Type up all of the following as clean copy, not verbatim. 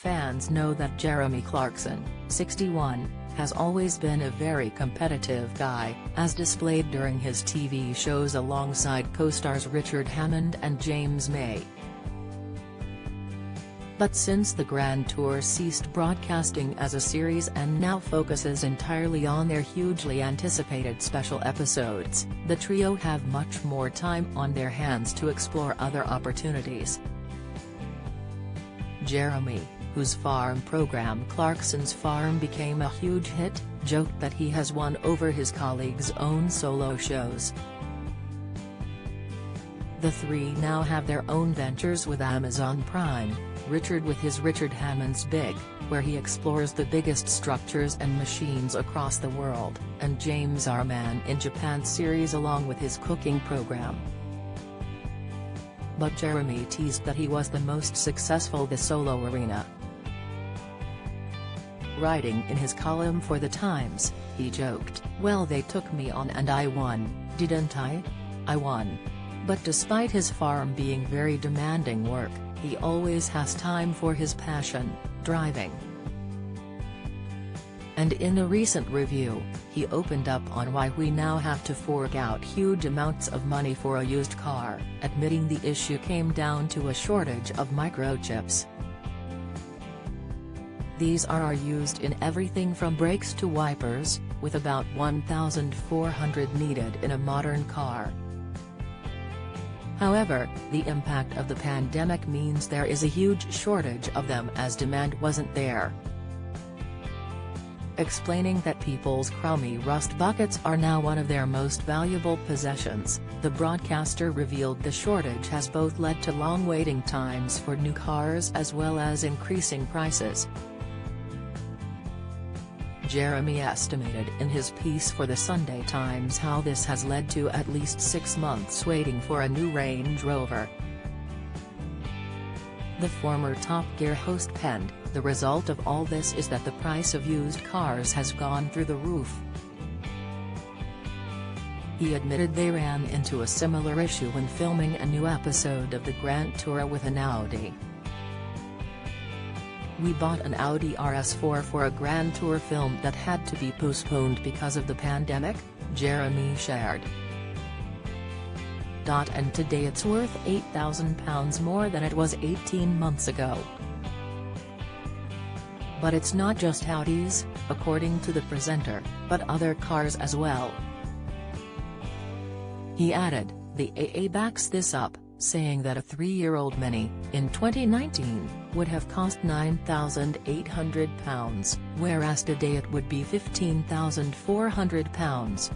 fans know that Jeremy Clarkson, 61, has always been a very competitive guy, as displayed during his TV shows alongside co-stars Richard Hammond and James May. But since the Grand Tour ceased broadcasting as a series and now focuses entirely on their hugely anticipated special episodes, the trio have much more time on their hands to explore other opportunities. Jeremy, whose farm program Clarkson's Farm became a huge hit, joked that he has won over his colleagues' own solo shows. The three now have their own ventures with Amazon Prime, Richard with his Richard Hammond's Big, where he explores the biggest structures and machines across the world, and James' Our Man in Japan series along with his cooking program. But Jeremy teased that he was the most successful the solo arena. Writing in his column for The Times, he joked, "Well, they took me on and I won, didn't I? I won." But despite his farm being very demanding work, he always has time for his passion, driving. And in a recent review, he opened up on why we now have to fork out huge amounts of money for a used car, admitting the issue came down to a shortage of microchips. These are used in everything from brakes to wipers, with about 1,400 needed in a modern car. However, the impact of the pandemic means there is a huge shortage of them as demand wasn't there. Explaining that people's crummy rust buckets are now one of their most valuable possessions, the broadcaster revealed the shortage has both led to long waiting times for new cars as well as increasing prices. Jeremy estimated in his piece for the Sunday Times how this has led to at least 6 months waiting for a new Range Rover. The former Top Gear host penned, "The result of all this is that the price of used cars has gone through the roof." He admitted they ran into a similar issue when filming a new episode of the Grand Tour with an Audi. "We bought an Audi RS4 for a Grand Tour film that had to be postponed because of the pandemic," Jeremy shared. And today it's worth £8,000 more than it was 18 months ago. But it's not just Audis, according to the presenter, but other cars as well. He added, "The AA backs this up, saying that a 3-year-old Mini, in 2019, would have cost £9,800, whereas today it would be £15,400.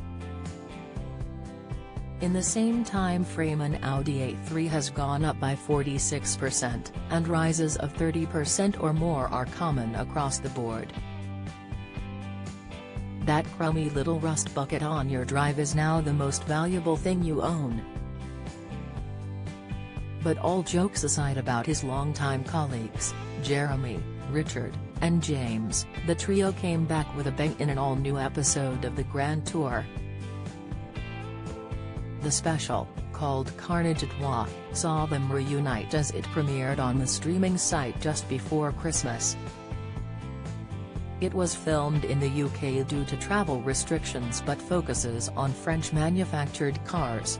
In the same time frame an Audi A3 has gone up by 46%, and rises of 30% or more are common across the board. That crummy little rust bucket on your drive is now the most valuable thing you own." But all jokes aside about his longtime colleagues, Jeremy, Richard, and James, the trio came back with a bang in an all-new episode of the Grand Tour. The special, called Carnage à Trois, saw them reunite as it premiered on the streaming site just before Christmas. It was filmed in the UK due to travel restrictions but focuses on French-manufactured cars.